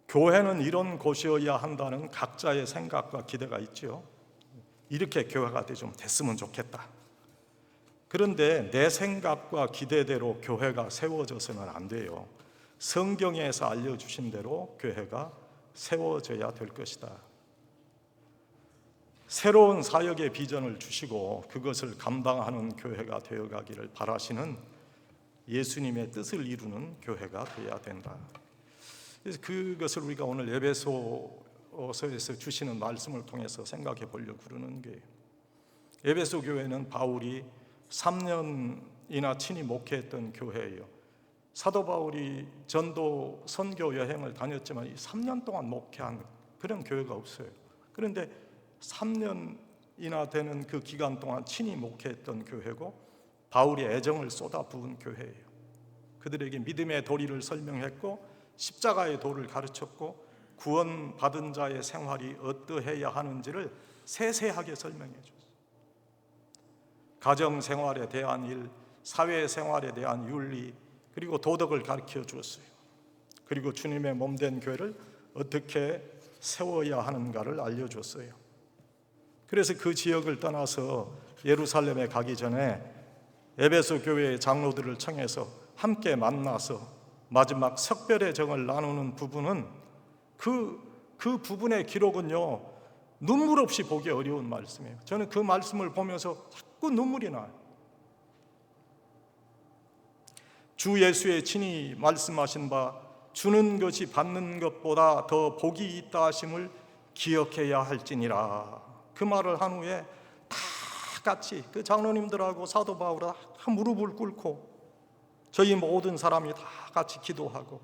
교회는 이런 곳이어야 한다는 각자의 생각과 기대가 있죠. 이렇게 교회가 좀 됐으면 좋겠다. 그런데 내 생각과 기대대로 교회가 세워져서는 안 돼요. 성경에서 알려주신 대로 교회가 세워져야 될 것이다. 새로운 사역의 비전을 주시고 그것을 감당하는 교회가 되어가기를 바라시는 예수님의 뜻을 이루는 교회가 되어야 된다. 그래서 그것을 우리가 오늘 에베소서에서 주시는 말씀을 통해서 생각해 보려고 그러는 거예요. 에베소 교회는 바울이 3년이나 친히 목회했던 교회예요. 사도 바울이 전도 선교 여행을 다녔지만 3년 동안 목회한 그런 교회가 없어요. 그런데 3년이나 되는 그 기간 동안 친히 목회했던 교회고 바울이 애정을 쏟아부은 교회예요. 그들에게 믿음의 도리를 설명했고 십자가의 도를 가르쳤고 구원받은 자의 생활이 어떠해야 하는지를 세세하게 설명해 줬어요. 가정생활에 대한 일, 사회생활에 대한 윤리, 그리고 도덕을 가르쳐 주었어요. 그리고 주님의 몸된 교회를 어떻게 세워야 하는가를 알려줬어요. 그래서 그 지역을 떠나서 예루살렘에 가기 전에 에베소 교회의 장로들을 청해서 함께 만나서 마지막 석별의 정을 나누는 부분은 그 부분의 기록은요, 눈물 없이 보기 어려운 말씀이에요. 저는 그 말씀을 보면서 자꾸 눈물이 나요. 주 예수의 친히 말씀하신 바 주는 것이 받는 것보다 더 복이 있다 하심을 기억해야 할지니라. 그 말을 한 후에 다 같이 그 장로님들하고 사도 바울은 다 무릎을 꿇고 저희 모든 사람이 다 같이 기도하고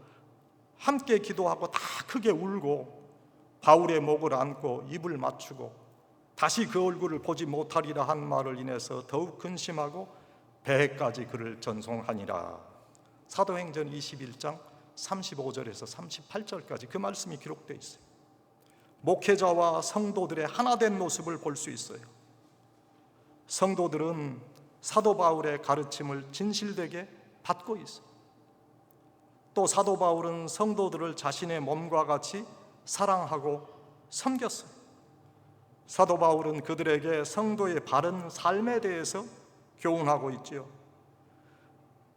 함께 기도하고 다 크게 울고 바울의 목을 안고 입을 맞추고 다시 그 얼굴을 보지 못하리라 한 말을 인해서 더욱 근심하고 배까지 그를 전송하니라. 사도행전 21장 35절에서 38절까지 그 말씀이 기록되어 있어요. 목회자와 성도들의 하나된 모습을 볼 수 있어요. 성도들은 사도 바울의 가르침을 진실되게 받고 있어요. 또 사도 바울은 성도들을 자신의 몸과 같이 사랑하고 섬겼어요. 사도 바울은 그들에게 성도의 바른 삶에 대해서 교훈하고 있지요.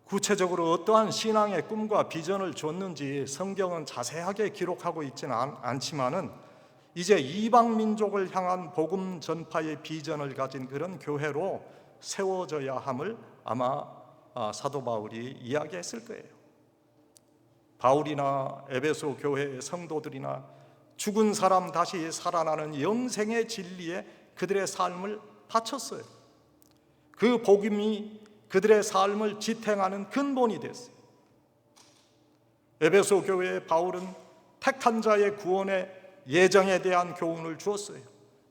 구체적으로 어떠한 신앙의 꿈과 비전을 줬는지 성경은 자세하게 기록하고 있지는 않지만은 이제 이방 민족을 향한 복음 전파의 비전을 가진 그런 교회로 세워져야 함을 아마 사도 바울이 이야기했을 거예요. 바울이나 에베소 교회의 성도들이나 죽은 사람 다시 살아나는 영생의 진리에 그들의 삶을 바쳤어요. 그 복음이 그들의 삶을 지탱하는 근본이 됐어요. 에베소 교회의 바울은 택한 자의 구원의 예정에 대한 교훈을 주었어요.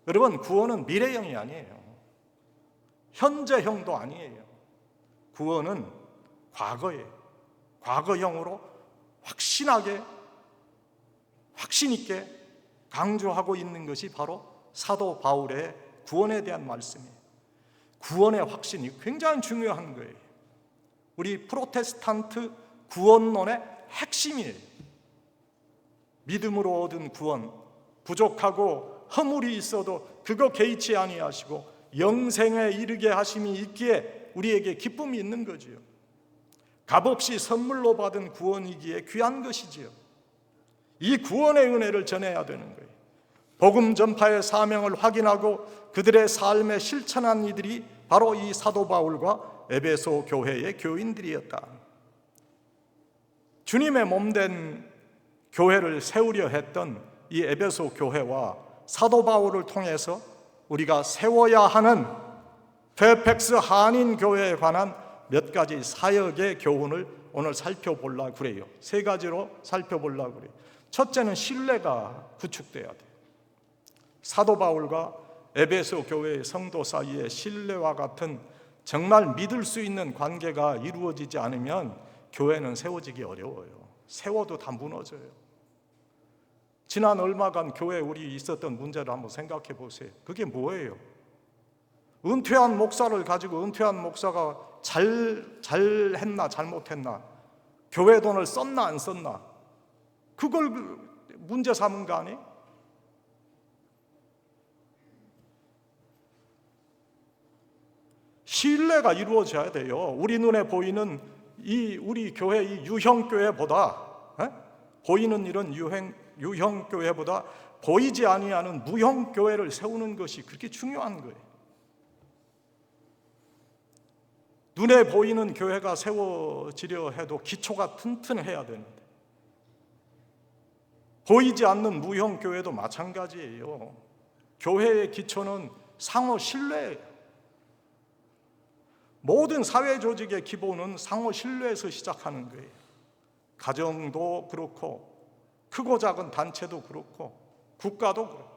여러분, 구원은 미래형이 아니에요. 현재형도 아니에요. 구원은 과거예요. 과거형으로 확신하게, 확신 있게 강조하고 있는 것이 바로 사도 바울의 구원에 대한 말씀이에요. 구원의 확신이 굉장히 중요한 거예요. 우리 프로테스탄트 구원론의 핵심이에요. 믿음으로 얻은 구원, 부족하고 허물이 있어도 그거 개의치 아니하시고 영생에 이르게 하심이 있기에 우리에게 기쁨이 있는 거지요. 값없이 선물로 받은 구원이기에 귀한 것이지요. 이 구원의 은혜를 전해야 되는 거예요. 복음 전파의 사명을 확인하고 그들의 삶에 실천한 이들이 바로 이 사도 바울과 에베소 교회의 교인들이었다. 주님의 몸된 교회를 세우려 했던 이 에베소 교회와 사도 바울을 통해서 우리가 세워야 하는 페펙스 한인 교회에 관한 몇 가지 사역의 교훈을 오늘 살펴보려고 그래요. 세 가지로 살펴보려고 그래요. 첫째는 신뢰가 구축돼야 돼요. 사도 바울과 에베소 교회의 성도 사이에 신뢰와 같은 정말 믿을 수 있는 관계가 이루어지지 않으면 교회는 세워지기 어려워요. 세워도 다 무너져요. 지난 얼마간 교회에 우리 있었던 문제를 한번 생각해 보세요. 그게 뭐예요? 은퇴한 목사를 가지고 은퇴한 목사가 잘 했나 잘못했나, 교회 돈을 썼나 안 썼나, 그걸 문제 삼은 거 아니에요? 신뢰가 이루어져야 돼요. 우리 눈에 보이는 우리 교회 이 유형 교회보다 보이는 이런 유형 교회보다 보이지 아니하는 무형 교회를 세우는 것이 그렇게 중요한 거예요. 눈에 보이는 교회가 세워지려 해도 기초가 튼튼해야 되는데, 보이지 않는 무형 교회도 마찬가지예요. 교회의 기초는 상호 신뢰예요. 모든 사회 조직의 기본은 상호 신뢰에서 시작하는 거예요. 가정도 그렇고 크고 작은 단체도 그렇고 국가도 그렇고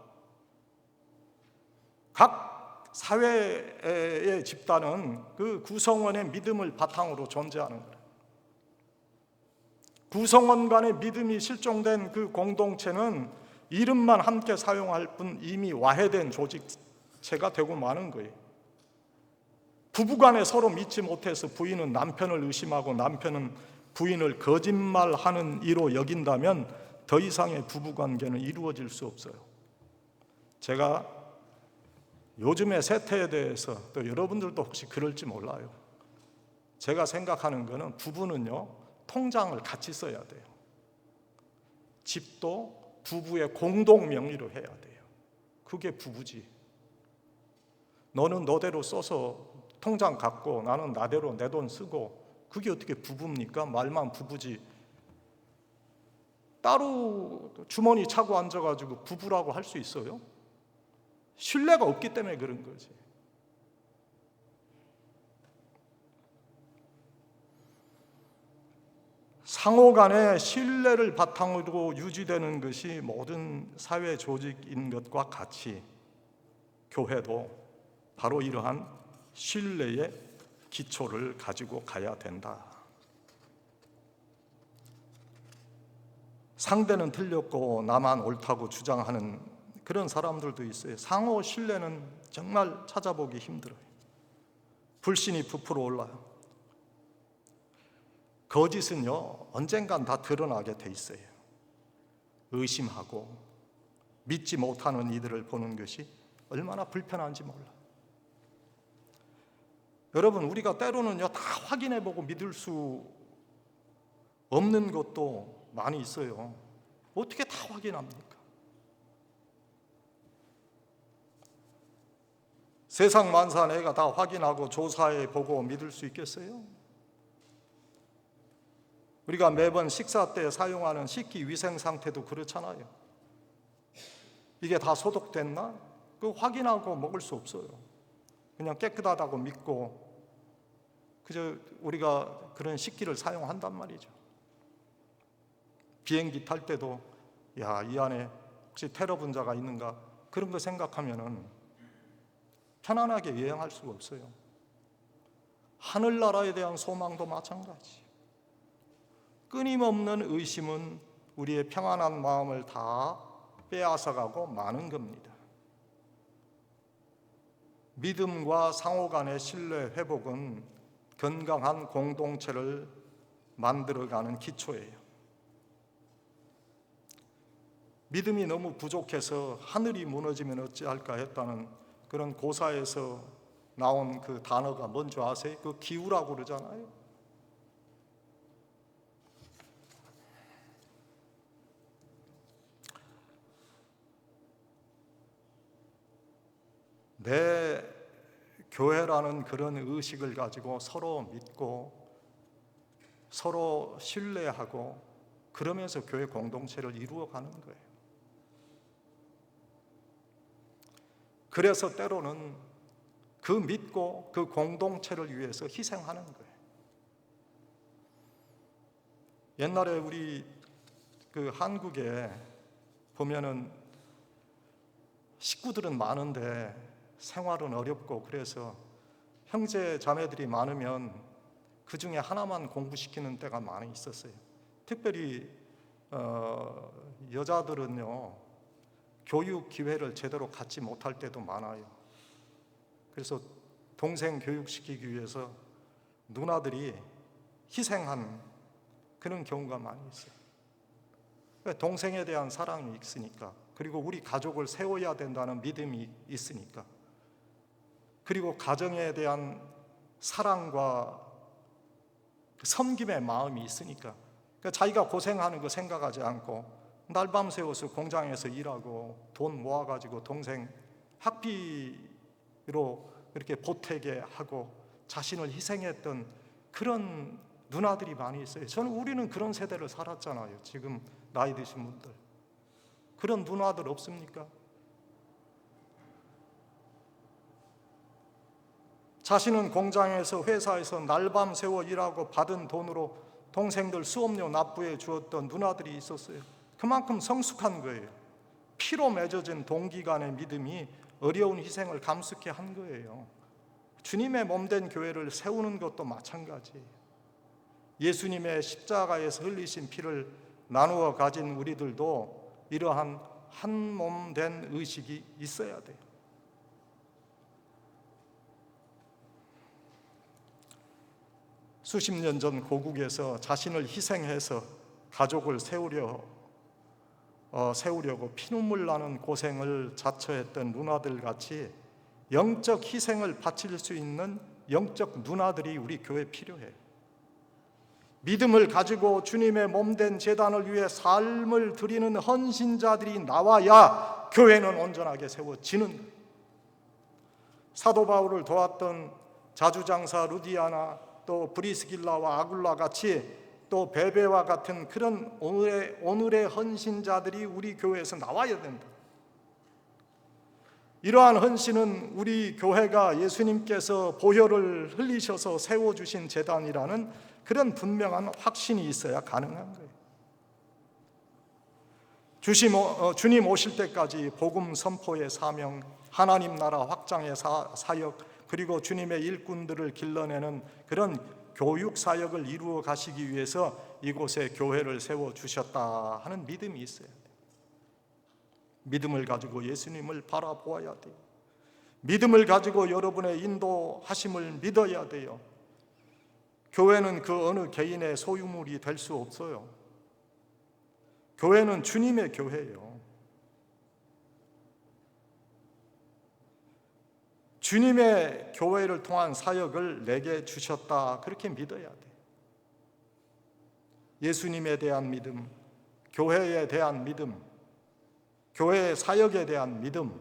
각 사회의 집단은 그 구성원의 믿음을 바탕으로 존재하는 거예요. 구성원 간의 믿음이 실종된 그 공동체는 이름만 함께 사용할 뿐 이미 와해된 조직체가 되고 마는 거예요. 부부간에 서로 믿지 못해서 부인은 남편을 의심하고 남편은 부인을 거짓말하는 이로 여긴다면 더 이상의 부부관계는 이루어질 수 없어요. 제가 요즘의 세태에 대해서 또 여러분들도 혹시 그럴지 몰라요. 제가 생각하는 거는 부부는요, 통장을 같이 써야 돼요. 집도 부부의 공동 명의로 해야 돼요. 그게 부부지. 너는 너대로 써서 통장 갖고 나는 나대로 내 돈 쓰고, 그게 어떻게 부부입니까? 말만 부부지. 따로 주머니 차고 앉아가지고 부부라고 할 수 있어요? 신뢰가 없기 때문에 그런 거지. 상호 간의 신뢰를 바탕으로 유지되는 것이 모든 사회 조직인 것과 같이 교회도 바로 이러한 신뢰의 기초를 가지고 가야 된다. 상대는 틀렸고 나만 옳다고 주장하는 그런 사람들도 있어요. 상호 신뢰는 정말 찾아보기 힘들어요. 불신이 부풀어 올라요. 거짓은요, 언젠간 다 드러나게 돼 있어요. 의심하고 믿지 못하는 이들을 보는 것이 얼마나 불편한지 몰라요. 여러분, 우리가 때로는요, 다 확인해보고 믿을 수 없는 것도 많이 있어요. 어떻게 다 확인합니까? 세상 만사 내가 다 확인하고 조사해보고 믿을 수 있겠어요? 우리가 매번 식사 때 사용하는 식기 위생 상태도 그렇잖아요. 이게 다 소독됐나? 그거 확인하고 먹을 수 없어요. 그냥 깨끗하다고 믿고 그저 우리가 그런 식기를 사용한단 말이죠. 비행기 탈 때도 야, 이 안에 혹시 테러 분자가 있는가? 그런 거 생각하면은 편안하게 여행할 수가 없어요. 하늘나라에 대한 소망도 마찬가지. 끊임없는 의심은 우리의 평안한 마음을 다 빼앗아가고 마는 겁니다. 믿음과 상호 간의 신뢰 회복은 건강한 공동체를 만들어가는 기초예요. 믿음이 너무 부족해서 하늘이 무너지면 어찌할까 했다는 그런 고사에서 나온 그 단어가 뭔지 아세요? 그 기우라고 그러잖아요. 내 교회라는 그런 의식을 가지고 서로 믿고 서로 신뢰하고 그러면서 교회 공동체를 이루어가는 거예요. 그래서 때로는 그 믿고 그 공동체를 위해서 희생하는 거예요. 옛날에 우리 그 한국에 보면은 식구들은 많은데 생활은 어렵고 그래서 형제 자매들이 많으면 그 중에 하나만 공부시키는 때가 많이 있었어요. 특별히 여자들은요, 교육 기회를 제대로 갖지 못할 때도 많아요. 그래서 동생 교육시키기 위해서 누나들이 희생한 그런 경우가 많이 있어요. 동생에 대한 사랑이 있으니까, 그리고 우리 가족을 세워야 된다는 믿음이 있으니까, 그리고 가정에 대한 사랑과 섬김의 마음이 있으니까, 그러니까 자기가 고생하는 거 생각하지 않고 날밤 새워서 공장에서 일하고 돈 모아가지고 동생 학비로 이렇게 보태게 하고 자신을 희생했던 그런 누나들이 많이 있어요. 우리는 그런 세대를 살았잖아요. 지금 나이 드신 분들 그런 누나들 없습니까? 자신은 공장에서 회사에서 날밤 새워 일하고 받은 돈으로 동생들 수업료 납부해 주었던 누나들이 있었어요. 그만큼 성숙한 거예요. 피로 맺어진 동기 간의 믿음이 어려운 희생을 감수케 한 거예요. 주님의 몸된 교회를 세우는 것도 마찬가지예요. 예수님의 십자가에서 흘리신 피를 나누어 가진 우리들도 이러한 한 몸 된 의식이 있어야 돼요. 수십 년 전 고국에서 자신을 희생해서 가족을 세우려고 피눈물 나는 고생을 자처했던 누나들 같이 영적 희생을 바칠 수 있는 영적 누나들이 우리 교회에 필요해요. 믿음을 가지고 주님의 몸된 제단을 위해 삶을 드리는 헌신자들이 나와야 교회는 온전하게 세워지는 거예요. 사도 바울을 도왔던 자주장사 루디아나, 또 브리스길라와 아굴라 같이, 또 베베와 같은 그런 오늘의 헌신자들이 우리 교회에서 나와야 된다. 이러한 헌신은 우리 교회가 예수님께서 보혈을 흘리셔서 세워주신 제단이라는 그런 분명한 확신이 있어야 가능한 거예요. 주님 오실 때까지 복음 선포의 사명, 하나님 나라 확장의 사역, 그리고 주님의 일꾼들을 길러내는 그런 교육 사역을 이루어 가시기 위해서 이곳에 교회를 세워주셨다 하는 믿음이 있어야 돼요. 믿음을 가지고 예수님을 바라보아야 돼요. 믿음을 가지고 여러분의 인도하심을 믿어야 돼요. 교회는 그 어느 개인의 소유물이 될 수 없어요. 교회는 주님의 교회예요. 주님의 교회를 통한 사역을 내게 주셨다, 그렇게 믿어야 돼. 예수님에 대한 믿음, 교회에 대한 믿음, 교회의 사역에 대한 믿음,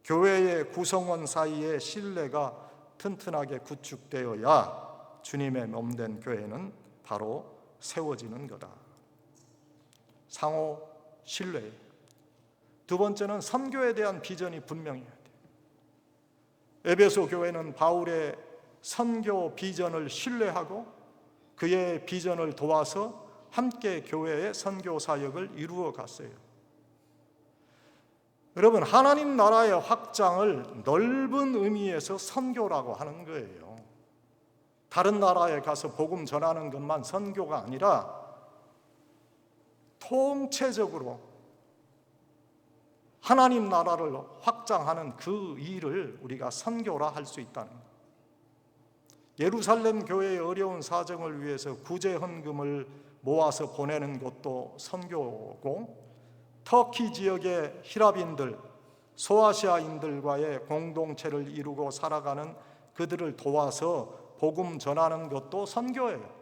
교회의 구성원 사이의 신뢰가 튼튼하게 구축되어야 주님의 몸된 교회는 바로 세워지는 거다. 상호 신뢰. 두 번째는 선교에 대한 비전이 분명해야 돼요. 에베소 교회는 바울의 선교 비전을 신뢰하고 그의 비전을 도와서 함께 교회의 선교 사역을 이루어 갔어요. 여러분, 하나님 나라의 확장을 넓은 의미에서 선교라고 하는 거예요. 다른 나라에 가서 복음 전하는 것만 선교가 아니라 통체적으로 하나님 나라를 확장하는 그 일을 우리가 선교라 할 수 있다는 거예요. 예루살렘 교회의 어려운 사정을 위해서 구제 헌금을 모아서 보내는 것도 선교고, 터키 지역의 히랍인들, 소아시아인들과의 공동체를 이루고 살아가는 그들을 도와서 복음 전하는 것도 선교예요.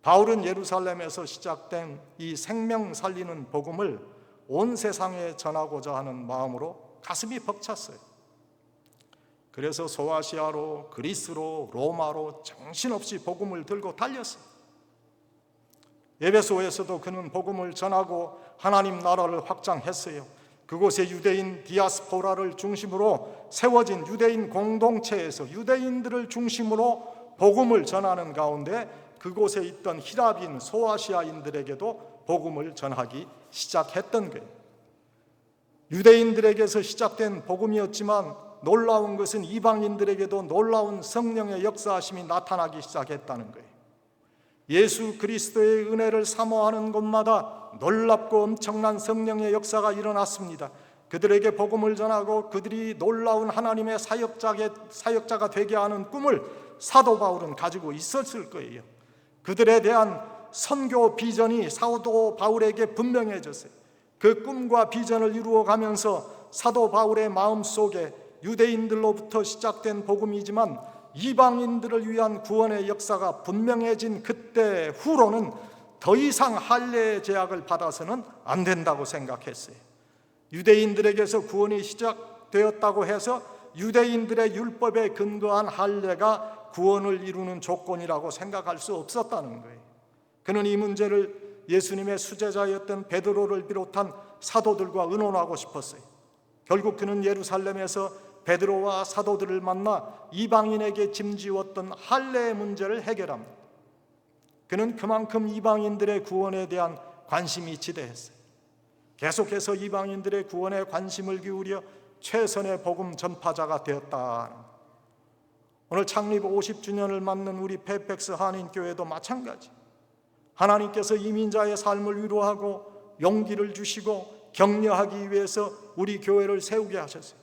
바울은 예루살렘에서 시작된 이 생명 살리는 복음을 온 세상에 전하고자 하는 마음으로 가슴이 벅찼어요. 그래서 소아시아로, 그리스로, 로마로 정신없이 복음을 들고 달렸어요. 에베소에서도 그는 복음을 전하고 하나님 나라를 확장했어요. 그곳에 유대인 디아스포라를 중심으로 세워진 유대인 공동체에서 유대인들을 중심으로 복음을 전하는 가운데 그곳에 있던 히랍인, 소아시아인들에게도 복음을 전하기 시작했던 거예요. 유대인들에게서 시작된 복음이었지만 놀라운 것은 이방인들에게도 놀라운 성령의 역사하심이 나타나기 시작했다는 거예요. 예수 그리스도의 은혜를 사모하는 곳마다 놀랍고 엄청난 성령의 역사가 일어났습니다. 그들에게 복음을 전하고 그들이 놀라운 하나님의 사역자가 되게 하는 꿈을 사도 바울은 가지고 있었을 거예요. 그들에 대한 선교 비전이 사도 바울에게 분명해졌어요. 그 꿈과 비전을 이루어가면서 사도 바울의 마음속에 유대인들로부터 시작된 복음이지만 이방인들을 위한 구원의 역사가 분명해진 그때 후로는 더 이상 할례의 제약을 받아서는 안 된다고 생각했어요. 유대인들에게서 구원이 시작되었다고 해서 유대인들의 율법에 근거한 할례가 구원을 이루는 조건이라고 생각할 수 없었다는 거예요. 그는 이 문제를 예수님의 수제자였던 베드로를 비롯한 사도들과 의논하고 싶었어요. 결국 그는 예루살렘에서 베드로와 사도들을 만나 이방인에게 짐지웠던 할례의 문제를 해결합니다. 그는 그만큼 이방인들의 구원에 대한 관심이 지대했어요. 계속해서 이방인들의 구원에 관심을 기울여 최선의 복음 전파자가 되었다. 오늘 창립 50주년을 맞는 우리 페이펙스 한인교회도 마찬가지. 하나님께서 이민자의 삶을 위로하고 용기를 주시고 격려하기 위해서 우리 교회를 세우게 하셨어요.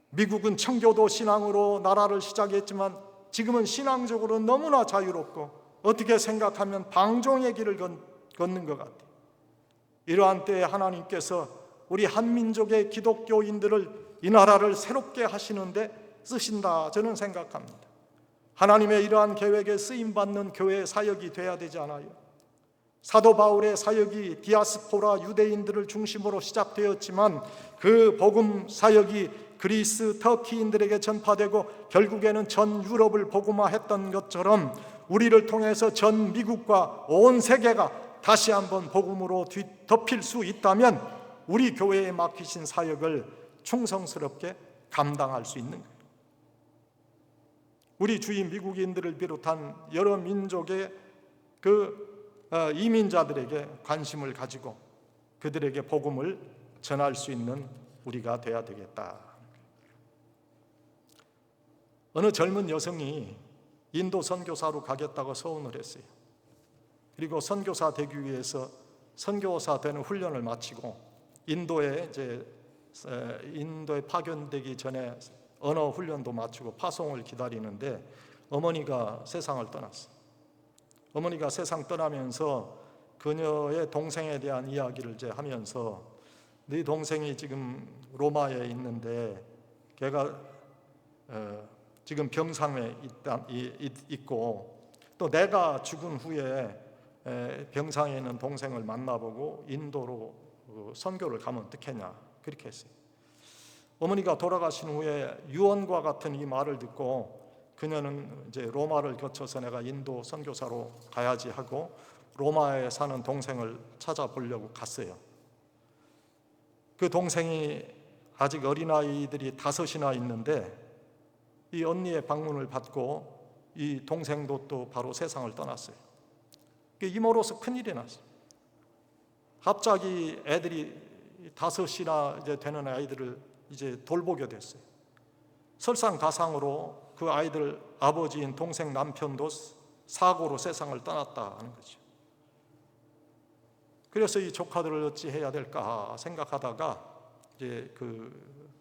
미국은 청교도 신앙으로 나라를 시작했지만 지금은 신앙적으로 너무나 자유롭고 어떻게 생각하면 방종의 길을 걷는 것 같아요. 이러한 때에 하나님께서 우리 한민족의 기독교인들을 이 나라를 새롭게 하시는데 쓰신다, 저는 생각합니다. 하나님의 이러한 계획에 쓰임받는 교회의 사역이 돼야 되지 않아요? 사도 바울의 사역이 디아스포라 유대인들을 중심으로 시작되었지만 그 복음 사역이 그리스, 터키인들에게 전파되고 결국에는 전 유럽을 복음화했던 것처럼 우리를 통해서 전 미국과 온 세계가 다시 한번 복음으로 뒤덮일 수 있다면 우리 교회에 맡기신 사역을 충성스럽게 감당할 수 있는 거예요. 우리 주위 미국인들을 비롯한 여러 민족의 이민자들에게 관심을 가지고 그들에게 복음을 전할 수 있는 우리가 돼야 되겠다. 어느 젊은 여성이 인도 선교사로 가겠다고 소원을 했어요. 그리고 선교사 되기 위해서 선교사 되는 훈련을 마치고 인도에 파견되기 전에 언어 훈련도 마치고 파송을 기다리는데 어머니가 세상을 떠났어요. 어머니가 세상 떠나면서 그녀의 동생에 대한 이야기를 하면서 네 동생이 지금 로마에 있는데 걔가 지금 병상에 있고 또 내가 죽은 후에 병상에 있는 동생을 만나보고 인도로 선교를 가면 어떻겠냐 그렇게 했어요. 어머니가 돌아가신 후에 유언과 같은 이 말을 듣고 그녀는 이제 로마를 거쳐서 내가 인도 선교사로 가야지 하고 로마에 사는 동생을 찾아보려고 갔어요. 그 동생이 아직 어린아이들이 5이나 있는데 이 언니의 방문을 받고 이 동생도 또 바로 세상을 떠났어요. 이모로서 큰일이 났어요. 갑자기 애들이 5이나 이제 되는 아이들을 이제 돌보게 됐어요. 설상가상으로 그 아이들 아버지인 동생 남편도 사고로 세상을 떠났다 하는 거죠. 그래서 이 조카들을 어찌 해야 될까 생각하다가 이제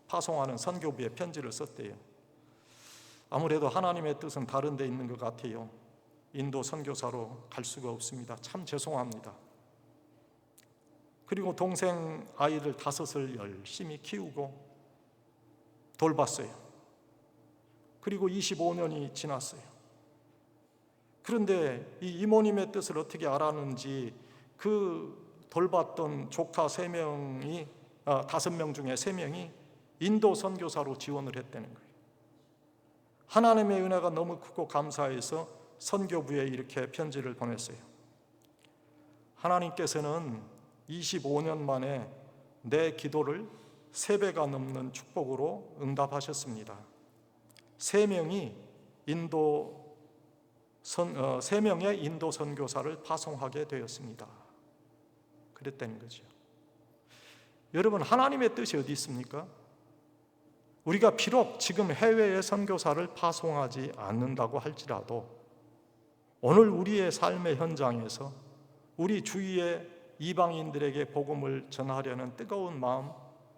파송하는 선교부에 편지를 썼대요. 아무래도 하나님의 뜻은 다른 데 있는 것 같아요. 인도 선교사로 갈 수가 없습니다. 참 죄송합니다. 그리고 동생 아이들 5을 열심히 키우고 돌봤어요. 그리고 25년이 지났어요. 그런데 이 이모님의 뜻을 어떻게 알았는지 그 돌봤던 조카 5명 중에 3명이 인도 선교사로 지원을 했다는 거예요. 하나님의 은혜가 너무 크고 감사해서 선교부에 이렇게 편지를 보냈어요. 하나님께서는 25년 만에 내 기도를 3배가 넘는 축복으로 응답하셨습니다. 3명의 인도 선교사를 파송하게 되었습니다. 그랬다는 거죠. 여러분, 하나님의 뜻이 어디 있습니까? 우리가 비록 지금 해외에 선교사를 파송하지 않는다고 할지라도 오늘 우리의 삶의 현장에서 우리 주위의 이방인들에게 복음을 전하려는 뜨거운 마음,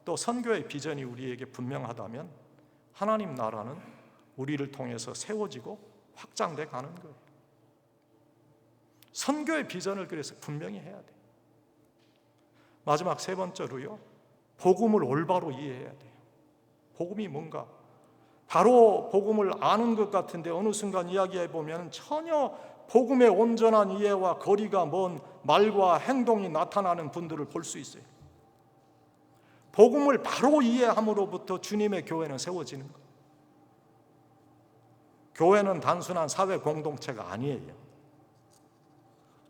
또 선교의 비전이 우리에게 분명하다면 하나님 나라는 우리를 통해서 세워지고 확장돼 가는 거예요. 선교의 비전을 그래서 분명히 해야 돼요. 마지막 세 번째로요, 복음을 올바로 이해해야 돼요. 복음이 뭔가? 바로 복음을 아는 것 같은데 어느 순간 이야기해 보면 전혀 복음의 온전한 이해와 거리가 먼 말과 행동이 나타나는 분들을 볼 수 있어요. 복음을 바로 이해함으로부터 주님의 교회는 세워지는 거예요. 교회는 단순한 사회 공동체가 아니에요.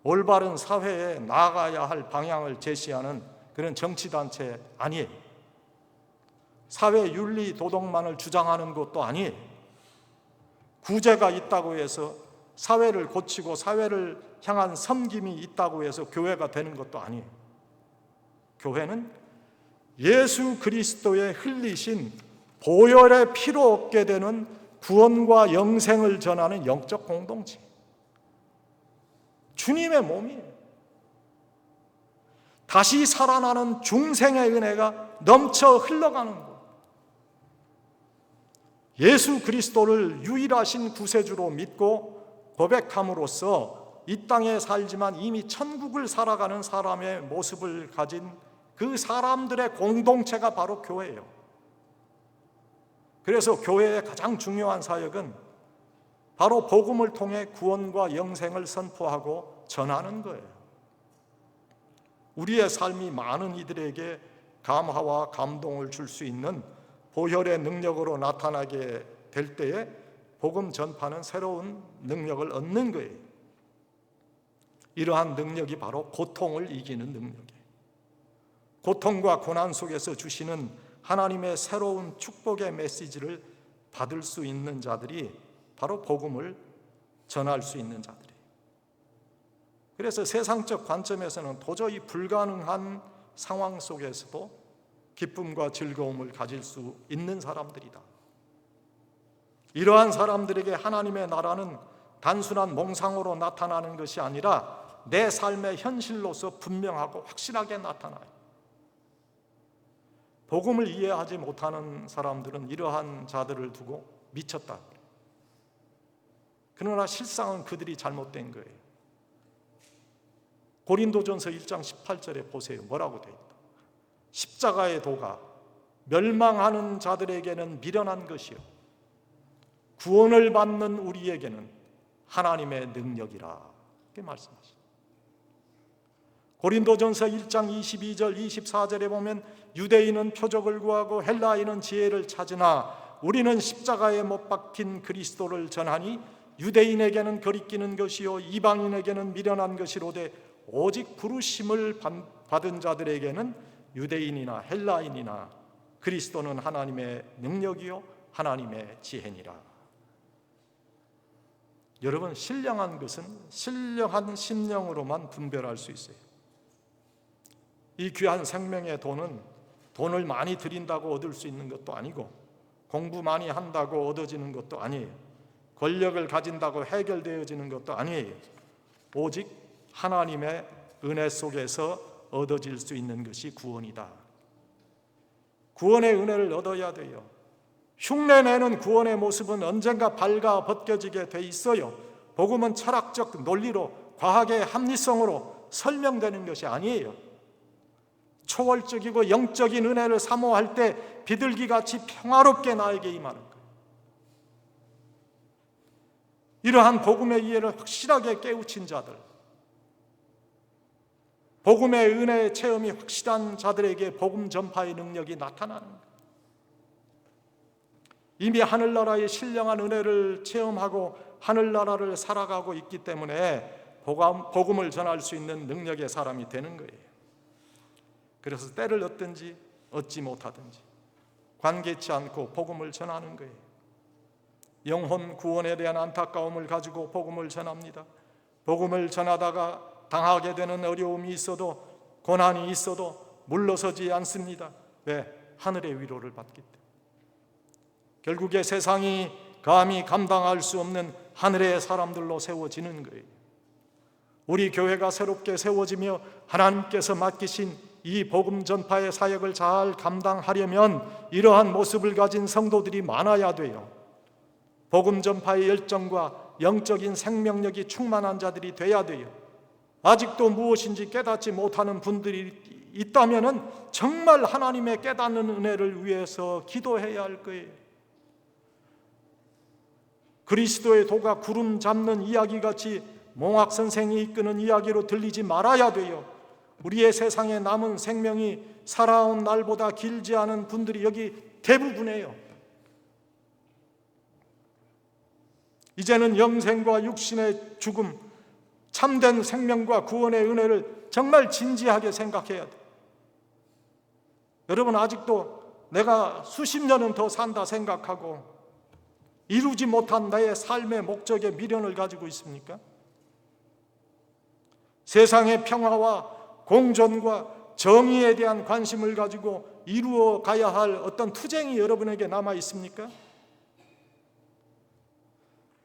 올바른 사회에 나아가야 할 방향을 제시하는 그런 정치단체 아니에요. 사회 윤리 도덕만을 주장하는 것도 아니에요. 구제가 있다고 해서 사회를 고치고 사회를 향한 섬김이 있다고 해서 교회가 되는 것도 아니에요. 교회는 예수 그리스도의 흘리신 보혈의 피로 얻게 되는 구원과 영생을 전하는 영적 공동체, 주님의 몸이에요. 다시 살아나는 중생의 은혜가 넘쳐 흘러가는 것, 예수 그리스도를 유일하신 구세주로 믿고 고백함으로써 이 땅에 살지만 이미 천국을 살아가는 사람의 모습을 가진 그 사람들의 공동체가 바로 교회예요. 그래서 교회의 가장 중요한 사역은 바로 복음을 통해 구원과 영생을 선포하고 전하는 거예요. 우리의 삶이 많은 이들에게 감화와 감동을 줄 수 있는 보혈의 능력으로 나타나게 될 때에 복음 전파는 새로운 능력을 얻는 거예요. 이러한 능력이 바로 고통을 이기는 능력이에요. 고통과 고난 속에서 주시는 하나님의 새로운 축복의 메시지를 받을 수 있는 자들이 바로 복음을 전할 수 있는 자들이에요. 그래서 세상적 관점에서는 도저히 불가능한 상황 속에서도 기쁨과 즐거움을 가질 수 있는 사람들이다. 이러한 사람들에게 하나님의 나라는 단순한 몽상으로 나타나는 것이 아니라 내 삶의 현실로서 분명하고 확실하게 나타나요. 복음을 이해하지 못하는 사람들은 이러한 자들을 두고 미쳤다. 그러나 실상은 그들이 잘못된 거예요. 고린도전서 1장 18절에 보세요. 뭐라고 되어 있다. 십자가의 도가 멸망하는 자들에게는 미련한 것이요 구원을 받는 우리에게는 하나님의 능력이라. 이렇게 말씀하십니다. 고린도전서 1장 22절 24절에 보면 유대인은 표적을 구하고 헬라인은 지혜를 찾으나 우리는 십자가에 못 박힌 그리스도를 전하니 유대인에게는 거리끼는 것이요 이방인에게는 미련한 것이로되 오직 부르심을 받은 자들에게는 유대인이나 헬라인이나 그리스도는 하나님의 능력이요 하나님의 지혜니라. 여러분, 신령한 것은 신령한 심령으로만 분별할 수 있어요. 이 귀한 생명의 돈을 많이 들인다고 얻을 수 있는 것도 아니고 공부 많이 한다고 얻어지는 것도 아니에요. 권력을 가진다고 해결되어지는 것도 아니에요. 오직 하나님의 은혜 속에서 얻어질 수 있는 것이 구원이다. 구원의 은혜를 얻어야 돼요. 흉내내는 구원의 모습은 언젠가 밝아 벗겨지게 돼 있어요. 복음은 철학적 논리로 과학의 합리성으로 설명되는 것이 아니에요. 초월적이고 영적인 은혜를 사모할 때 비둘기같이 평화롭게 나에게 임하는 거예요. 이러한 복음의 이해를 확실하게 깨우친 자들, 복음의 은혜의 체험이 확실한 자들에게 복음 전파의 능력이 나타나는 거예요. 이미 하늘나라의 신령한 은혜를 체험하고 하늘나라를 살아가고 있기 때문에 복음을 전할 수 있는 능력의 사람이 되는 거예요. 그래서 때를 얻든지 얻지 못하든지 관계치 않고 복음을 전하는 거예요. 영혼 구원에 대한 안타까움을 가지고 복음을 전합니다. 복음을 전하다가 당하게 되는 어려움이 있어도 고난이 있어도 물러서지 않습니다. 왜? 하늘의 위로를 받기 때문에. 결국에 세상이 감히 감당할 수 없는 하늘의 사람들로 세워지는 거예요. 우리 교회가 새롭게 세워지며 하나님께서 맡기신 이 복음 전파의 사역을 잘 감당하려면 이러한 모습을 가진 성도들이 많아야 돼요. 복음 전파의 열정과 영적인 생명력이 충만한 자들이 돼야 돼요. 아직도 무엇인지 깨닫지 못하는 분들이 있다면 정말 하나님의 깨닫는 은혜를 위해서 기도해야 할 거예요. 그리스도의 도가 구름 잡는 이야기같이 몽학 선생이 이끄는 이야기로 들리지 말아야 돼요. 우리의 세상에 남은 생명이 살아온 날보다 길지 않은 분들이 여기 대부분이에요. 이제는 영생과 육신의 죽음, 참된 생명과 구원의 은혜를 정말 진지하게 생각해야 돼. 여러분, 아직도 내가 수십 년은 더 산다 생각하고 이루지 못한 나의 삶의 목적에 미련을 가지고 있습니까? 세상의 평화와 공존과 정의에 대한 관심을 가지고 이루어 가야 할 어떤 투쟁이 여러분에게 남아 있습니까?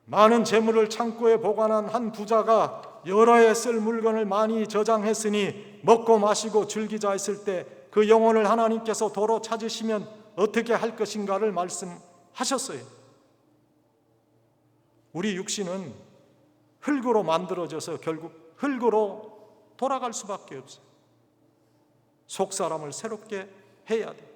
많은 재물을 창고에 보관한 한 부자가 여러 해 쓸 물건을 많이 저장했으니 먹고 마시고 즐기자 했을 때 그 영혼을 하나님께서 도로 찾으시면 어떻게 할 것인가를 말씀하셨어요. 우리 육신은 흙으로 만들어져서 결국 흙으로 돌아갈 수밖에 없어요. 속사람을 새롭게 해야 돼요.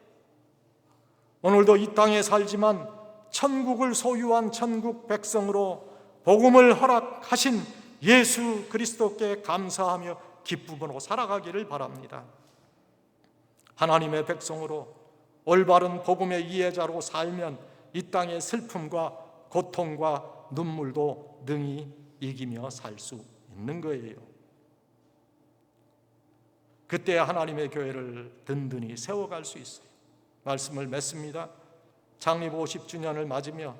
오늘도 이 땅에 살지만 천국을 소유한 천국 백성으로 복음을 허락하신 예수 그리스도께 감사하며 기쁨으로 살아가기를 바랍니다. 하나님의 백성으로 올바른 복음의 이해자로 살면 이 땅의 슬픔과 고통과 눈물도 능히 이기며 살 수 있는 거예요. 그때 하나님의 교회를 든든히 세워갈 수 있어요. 말씀을 맺습니다. 창립 50주년을 맞으며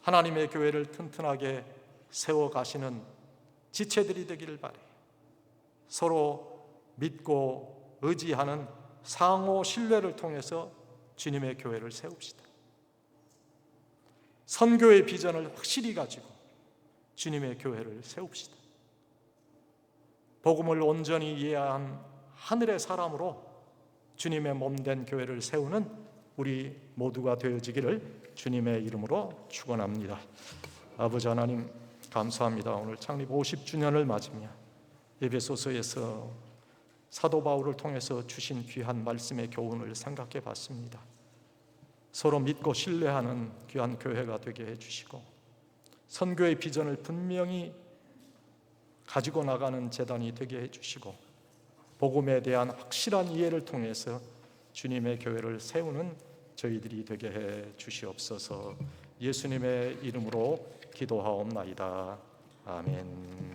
하나님의 교회를 튼튼하게 세워가시는 지체들이 되기를 바라요. 서로 믿고 의지하는 상호 신뢰를 통해서 주님의 교회를 세웁시다. 선교의 비전을 확실히 가지고 주님의 교회를 세웁시다. 복음을 온전히 이해한 하늘의 사람으로 주님의 몸된 교회를 세우는 우리 모두가 되어지기를 주님의 이름으로 축원합니다. 아버지 하나님, 감사합니다. 오늘 창립 50주년을 맞으며 에베소서에서 사도 바울을 통해서 주신 귀한 말씀의 교훈을 생각해 봤습니다. 서로 믿고 신뢰하는 귀한 교회가 되게 해주시고 선교의 비전을 분명히 가지고 나가는 재단이 되게 해주시고 복음에 대한 확실한 이해를 통해서 주님의 교회를 세우는 저희들이 되게 해 주시옵소서. 예수님의 이름으로 기도하옵나이다. 아멘.